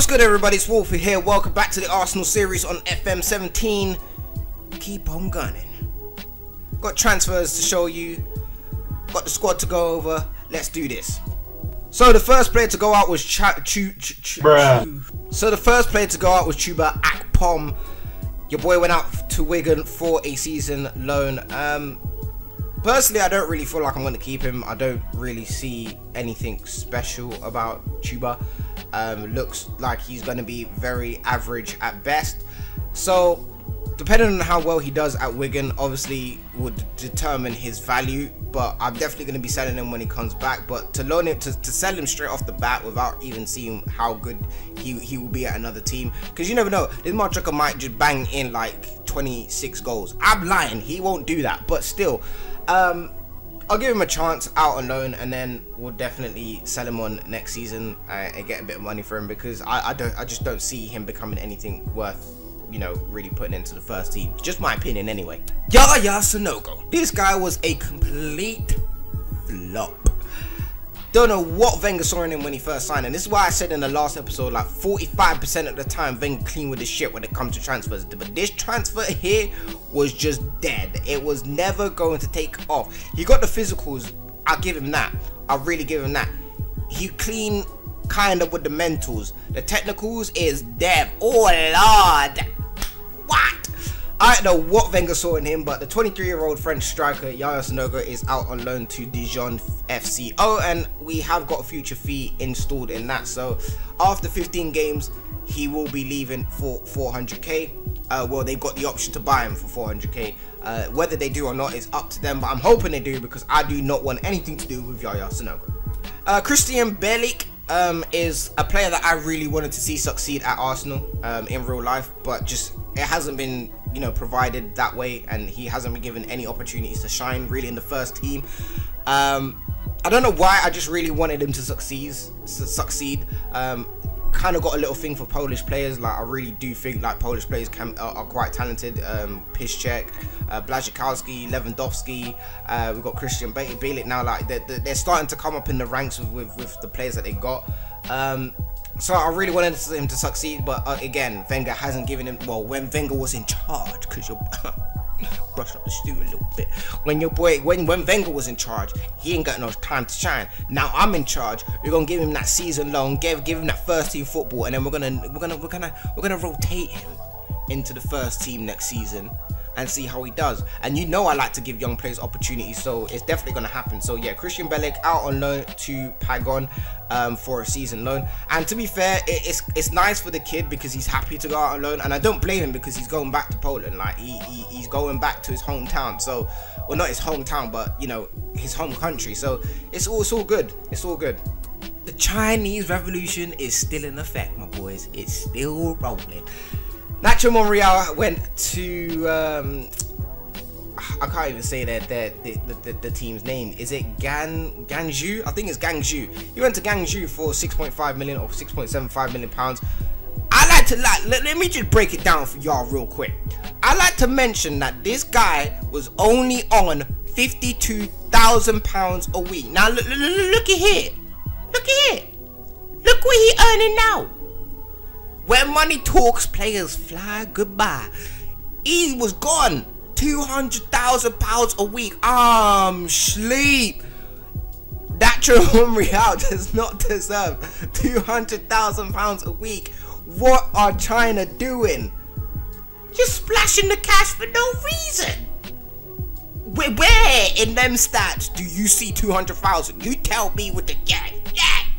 What's good, everybody? It's Wolfie here. Welcome back to the Arsenal series on FM17. Keep on gunning. Got transfers to show you. Got the squad to go over. Let's do this. So the first player to go out was Chuba Akpom. Your boy went out to Wigan for a season loan. Personally, I don't really feel like I'm going to keep him. I don't really see anything special about Chuba. Looks like he's going to be very average at best. So, depending on how well he does at Wigan, obviously would determine his value. But I'm definitely going to be selling him when he comes back. But to loan him, to sell him straight off the bat without even seeing how good he will be at another team, because you never know, this motherfucker might just bang in like 26 goals. I'm lying, he won't do that, but still. I'll give him a chance out on loan, and then we'll definitely sell him on next season and get a bit of money for him, because I just don't see him becoming anything worth, you know, really putting into the first team. Just my opinion anyway. Yaya Sanogo. This guy was a complete flop. Don't know what Wenger saw in him when he first signed, and this is why I said in the last episode, like 45% of the time Wenger clean with his shit when it comes to transfers. But this transfer here was just dead. It was never going to take off. He got the physicals, I'll give him that. I'll really give him that. He clean kind of with the mentals. The technicals is dead. Oh Lord, what? I don't know what Wenger saw in him, but the 23-year-old French striker Yaya Sanogo is out on loan to Dijon FC. Oh, and we have got a future fee installed in that. So after 15 games, he will be leaving for 400k. Well, they've got the option to buy him for 400k. Whether they do or not is up to them, but I'm hoping they do, because I do not want anything to do with Yaya Sanogo. Christian Bielik is a player that I really wanted to see succeed at Arsenal in real life, but just it hasn't been, you know, provided that way, and he hasn't been given any opportunities to shine really in the first team. I don't know why, I just really wanted him to succeed. Kind of got a little thing for Polish players. Like, I really do think like Polish players are quite talented. Piszczek, Błaszczykowski, Lewandowski, we've got Christian Bielik now. Like they're starting to come up in the ranks with the players that they got. So I really wanted him to succeed, but again, Wenger hasn't given him, well, when Wenger was in charge, because you're brush up the stew a little bit. When Wenger was in charge, he ain't got no time to shine. Now I'm in charge. We're gonna give him that season long, give him that first team football, and then we're gonna rotate him into the first team next season and see how he does. And you know I like to give young players opportunities, so it's definitely gonna happen. So yeah, Christian Bielik out on loan to Pagon for a season loan. And to be fair, it's nice for the kid because he's happy to go out on loan, and I don't blame him because he's going back to Poland. Like he's going back to his hometown. So, well, not his hometown, but you know, his home country. So it's all good. It's all good. The Chinese Revolution is still in effect, my boys. It's still rolling. Nacho Monreal went to I can't even say the team's name. Is it Guangzhou? I think it's Guangzhou. He went to Guangzhou for 6.5 million or 6.75 million pounds. Let me just break it down for y'all real quick. I like to mention that this guy was only on 52,000 pounds a week. Now look at here. Look at here. Look what he earning now. When money talks, players fly goodbye. He was gone. 200,000 pounds a week. Sleep. Nacho Monreal does not deserve 200,000 pounds a week. What are China doing? Just splashing the cash for no reason. Where in them stats do you see 200,000? You tell me with the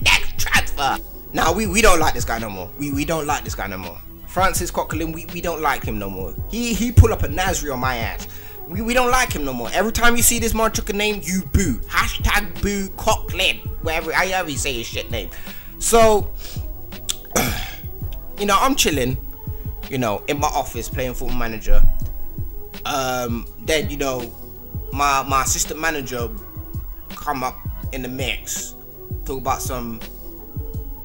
next transfer. Now we don't like this guy no more. We don't like this guy no more. Francis Coquelin, we don't like him no more. He pull up a Nasri on my ass. We don't like him no more. Every time you see this motherfucker name, you boo. Hashtag boo Coquelin. However you say his shit name. So, you know, I'm chilling, you know, in my office playing Football Manager. Then, you know, my assistant manager come up in the mix, talk about some.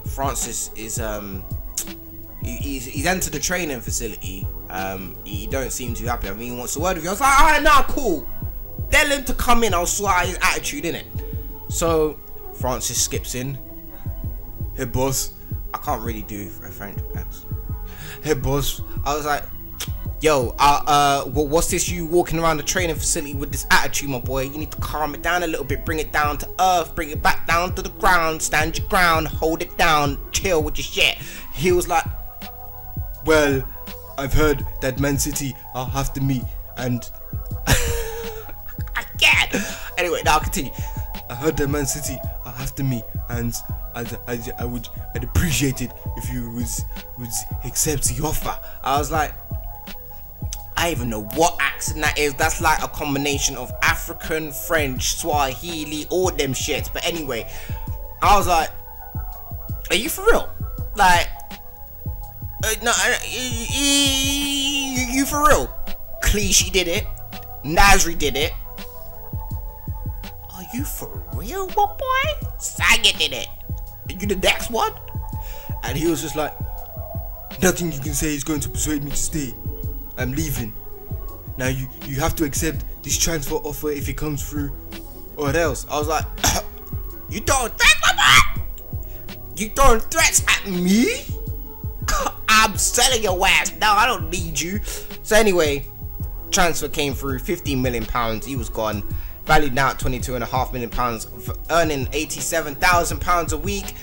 Francis is he's entered the training facility. He don't seem too happy. I mean, he wants a word with you. I was like, alright, nah, cool. Tell him to come in. I'll sort out his attitude, innit? So Francis skips in. Hey boss, I can't really do a French accent. Hey boss, I was like, yo, what's this? You walking around the training facility with this attitude, my boy? You need to calm it down a little bit, bring it down to earth, bring it back down to the ground, stand your ground, hold it down, chill with your shit. He was like, well, I've heard that Man City are after me, and I can't. Anyway, now I'll continue. I heard that Man City are after me, and I'd appreciate it if you would accept the offer. I was like, I even know what accent that is. That's like a combination of African, French, Swahili, all them shits. But anyway, I was like, are you for real? Like, no, you for real? Clichy did it. Nasri did it. Are you for real, my boy? Saga did it. You the next one? And he was just like, nothing you can say is going to persuade me to stay. I'm leaving. Now you have to accept this transfer offer if it comes through, or else. I was like, you throwing threats, my boy? You throwing threats at me? I'm selling your ass. No, I don't need you. So anyway, transfer came through, £15 million. He was gone. Valued now at £22.5 million, earning £87,000 a week.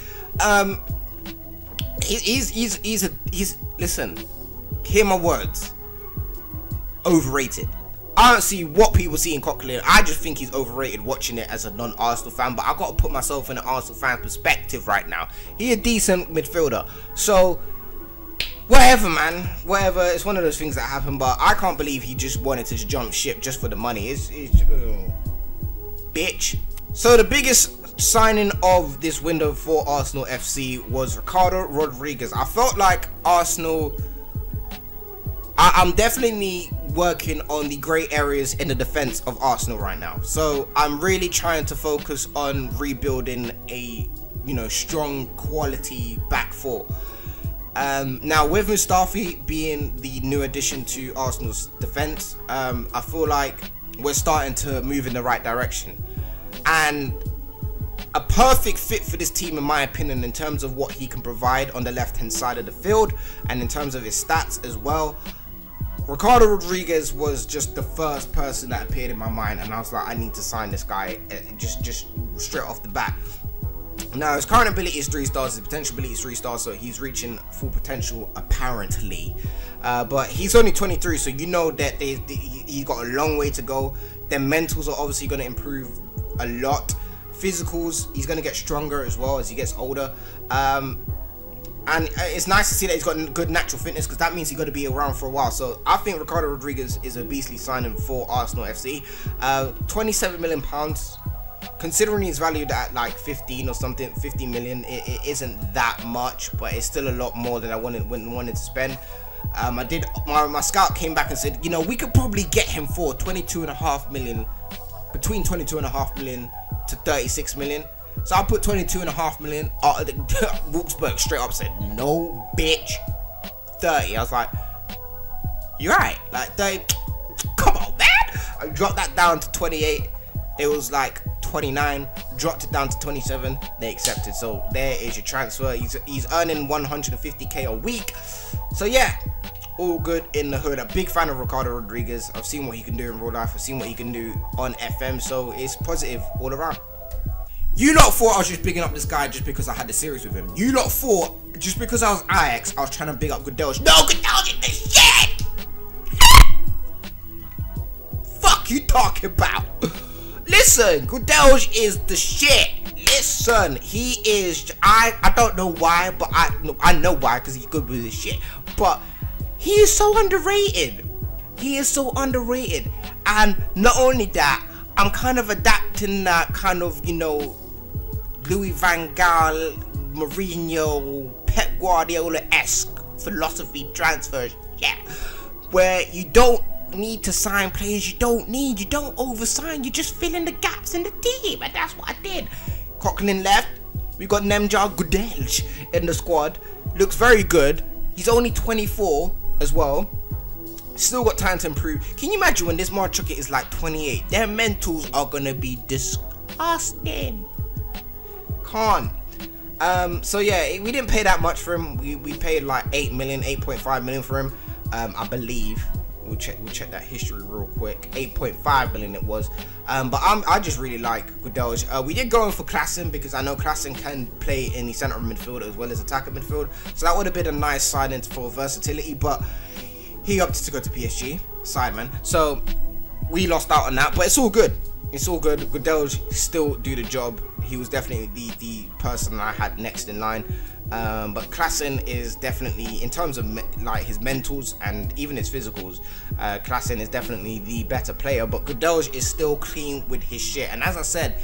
He's listen, hear my words. Overrated. I don't see what people see in Coquelin. I just think he's overrated watching it as a non-Arsenal fan, but I got to put myself in an Arsenal fan's perspective right now. He's a decent midfielder. So, whatever, man. Whatever. It's one of those things that happen, but I can't believe he just wanted to jump ship just for the money. It's bitch. So, the biggest signing of this window for Arsenal FC was Ricardo Rodriguez. I felt like Arsenal... I'm definitely working on the grey areas in the defense of Arsenal right now. So I'm really trying to focus on rebuilding a, strong quality back four. Now with Mustafi being the new addition to Arsenal's defense, I feel like we're starting to move in the right direction. And a perfect fit for this team, in my opinion, in terms of what he can provide on the left-hand side of the field and in terms of his stats as well. Ricardo Rodriguez was just the first person that appeared in my mind, and I was like, I need to sign this guy just straight off the bat. Now, his current ability is 3 stars, his potential ability is 3 stars, so he's reaching full potential apparently. But he's only 23, so you know that he's got a long way to go. Their mentals are obviously going to improve a lot. Physicals, he's going to get stronger as well as he gets older. And it's nice to see that he's got good natural fitness, because that means he's going to be around for a while. So I think Ricardo Rodriguez is a beastly signing for Arsenal FC. £27 million, considering he's valued at like 15 or something, 50 million, it isn't that much, but it's still a lot more than I wanted to spend. My scout came back and said, we could probably get him for 22.5 million, between 22.5 million to 36 million. So I put 22.5 million. Wolfsburg straight up said, no, bitch. 30. I was like, you're right. Like, 30. Come on, man. I dropped that down to 28. It was like 29. Dropped it down to 27. They accepted. So there is your transfer. He's earning 150k a week. So yeah, all good in the hood. A big fan of Ricardo Rodriguez. I've seen what he can do in real life. I've seen what he can do on FM. So it's positive all around. You lot thought I was just bigging up this guy just because I had the series with him. You lot thought just because I was Ajax, I was trying to big up Goodell. No, Goodell's in the shit! Fuck you talking about? Listen, Goodell is the shit. Listen, he is. I don't know why, but I know why, because he's good with his shit. But he is so underrated. He is so underrated. And not only that, I'm kind of adapting that kind of, Louis van Gaal, Mourinho, Pep Guardiola-esque philosophy transfers, yeah, where you don't need to sign players you don't oversign, you just fill in the gaps in the team, and that's what I did. Coquelin left, we got Nemanja Gudelj in the squad, looks very good, he's only 24 as well, still got time to improve. Can you imagine when this Marchuka is like 28, their mentals are gonna be disgusting. So yeah, we didn't pay that much for him. We paid like 8.5 million for him. I believe. We'll check that history real quick. 8.5 million it was. But I just really like Gudelj. We did go in for Klassen because I know Klassen can play in the centre of midfield as well as attacker midfield. So that would have been a nice signing for versatility. But he opted to go to PSG, Sideman. So we lost out on that. But it's all good. It's all good. Gudelj still do the job. He was definitely the person I had next in line. But Klassen is definitely, in terms of like his mentals and even his physicals, Klassen is definitely the better player. But Gudelj is still clean with his shit. And as I said,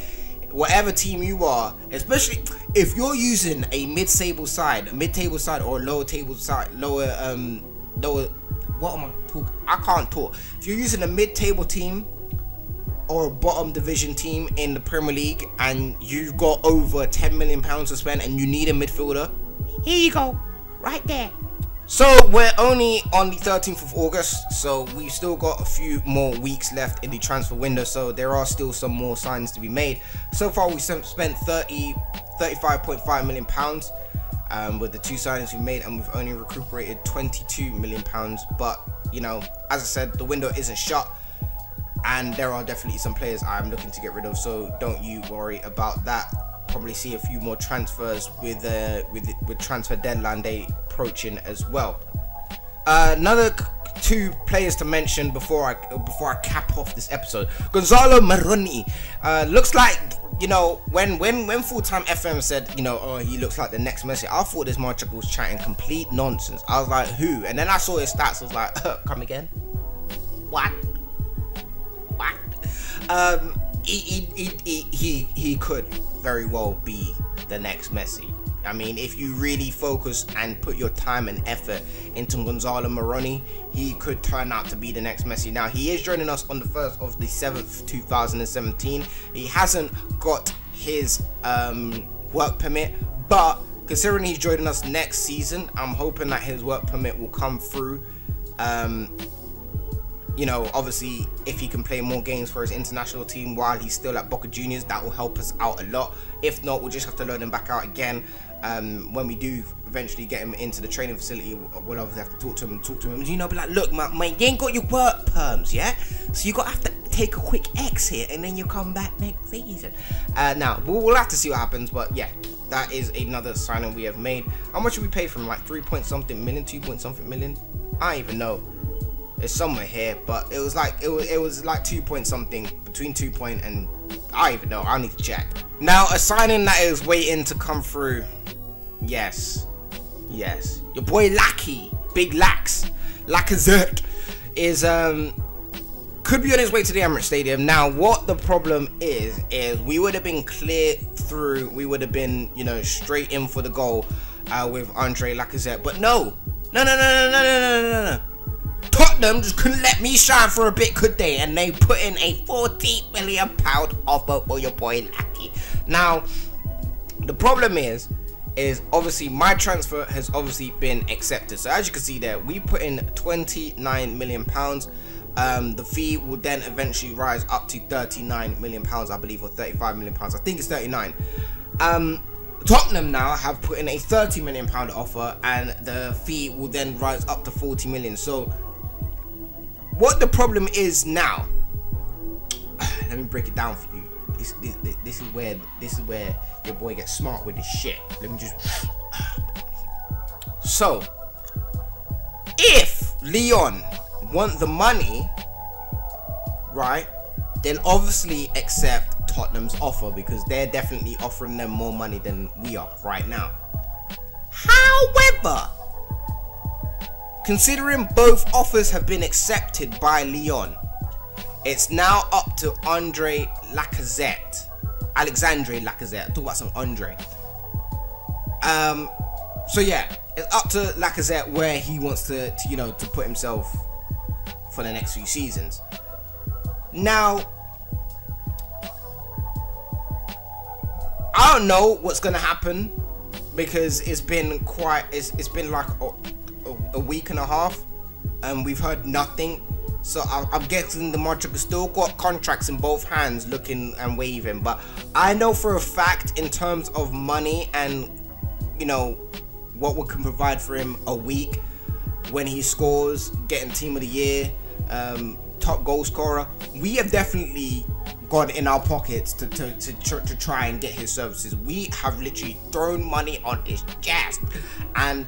whatever team you are, especially if you're using a mid-table side, or a lower table side, what am I talking? I can't talk. If you're using a mid-table team or a bottom division team in the Premier League and you've got over £10 million to spend and you need a midfielder, here you go, right there. So we're only on the 13th of August, so we've still got a few more weeks left in the transfer window, so there are still some more signings to be made. So far we spent 35.5 million pounds with the 2 signings we made, and we've only recuperated 22 million pounds. But you know, as I said, the window isn't shut, and there are definitely some players I'm looking to get rid of, so don't you worry about that. Probably see a few more transfers with transfer deadline day approaching as well. Another 2 players to mention before I cap off this episode. Gonzalo Maroni looks like, you know, when Full-Time FM said, you know, oh, he looks like the next Messi, I thought this motherfucker was chatting complete nonsense. I was like, who? And then I saw his stats. I was like, come again? What? He could very well be the next Messi. I mean, if you really focus and put your time and effort into Gonzalo Maroni, he could turn out to be the next Messi. Now, he is joining us on the 1st of the 7th, 2017. He hasn't got his work permit, but considering he's joining us next season, I'm hoping that his work permit will come through. You know, obviously, if he can play more games for his international team while he's still at Boca Juniors, that will help us out a lot. If not, we'll just have to loan him back out again. When we do eventually get him into the training facility, we'll obviously have to talk to him. You know, be like, look, man, you ain't got your work perms, yeah? So you have to take a quick exit and then you come back next season. Now, we'll have to see what happens, but yeah, that is another signing we have made. How much did we pay for him? Like 3-point-something million, 2-point-something million? I don't even know. It's somewhere here, but it was like 2-point-something, between 2 point and I don't even know. I need to check. Now, a signing that is waiting to come through. Yes, your boy Lackey, Big Lax, Lacazette is could be on his way to the Emirates Stadium. Now, what the problem is we would have been clear through. We would have been, you know, straight in for the goal with Andre Lacazette, but no. Tottenham just couldn't let me shine for a bit, could they? And they put in a £40 million offer for your boy Lackey. Now, the problem is obviously my transfer has obviously been accepted. So as you can see there, we put in £29 million. The fee will then eventually rise up to £39 million, I believe, or £35 million. I think it's 39. Tottenham now have put in a £30 million offer, and the fee will then rise up to 40 million. So what the problem is now, let me break it down for you. This is where your boy gets smart with this shit. Let me just. So, if Lyon want the money, right, then obviously accept Tottenham's offer, because they're definitely offering them more money than we are right now. However, considering both offers have been accepted by Lyon, it's now up to Alexandre Lacazette. Talk about some Andre. So yeah, it's up to Lacazette where he wants to put himself for the next few seasons. Now, I don't know what's gonna happen, because it's been like a week and a half and we've heard nothing. So I'm guessing the Modric has still got contracts in both hands, looking and waving. But I know for a fact, in terms of money and you know, what we can provide for him a week when he scores, getting team of the year, top goal scorer. We have definitely got in our pockets to try and get his services. We have literally thrown money on his chest, and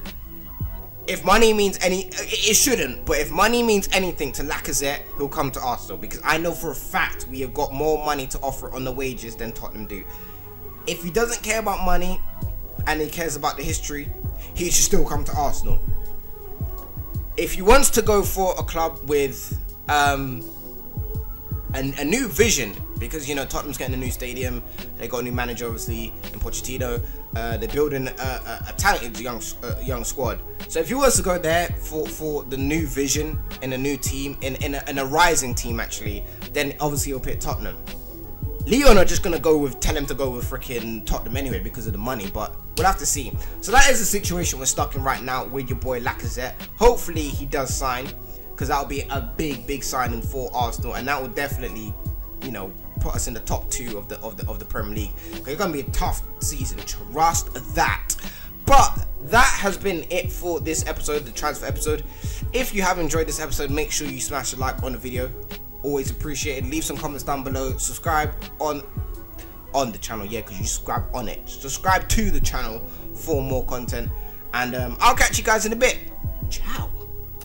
if money means it shouldn't, but if money means anything to Lacazette, he'll come to Arsenal, because I know for a fact we have got more money to offer on the wages than Tottenham do. If he doesn't care about money and he cares about the history, he should still come to Arsenal. If he wants to go for a club with a new vision, because you know Tottenham's getting a new stadium, they got a new manager obviously in Pochettino, they're building a talented young squad. So if he wants to go there for the new vision in a new team, in a rising team actually, then obviously he'll pick Tottenham. Leon are just gonna tell him to go with freaking Tottenham anyway because of the money, but we'll have to see. So that is the situation we're stuck in right now with your boy Lacazette. Hopefully he does sign, because that'll be a big signing for Arsenal, and that will definitely, you know, put us in the top 2 of the Premier League. It's gonna be a tough season, trust that. But that has been it for this episode, the transfer episode. If you have enjoyed this episode, make sure you smash a like on the video. Always appreciated. Leave some comments down below. Subscribe on the channel, yeah, because you subscribe on it. Subscribe to the channel for more content, and I'll catch you guys in a bit. Ciao.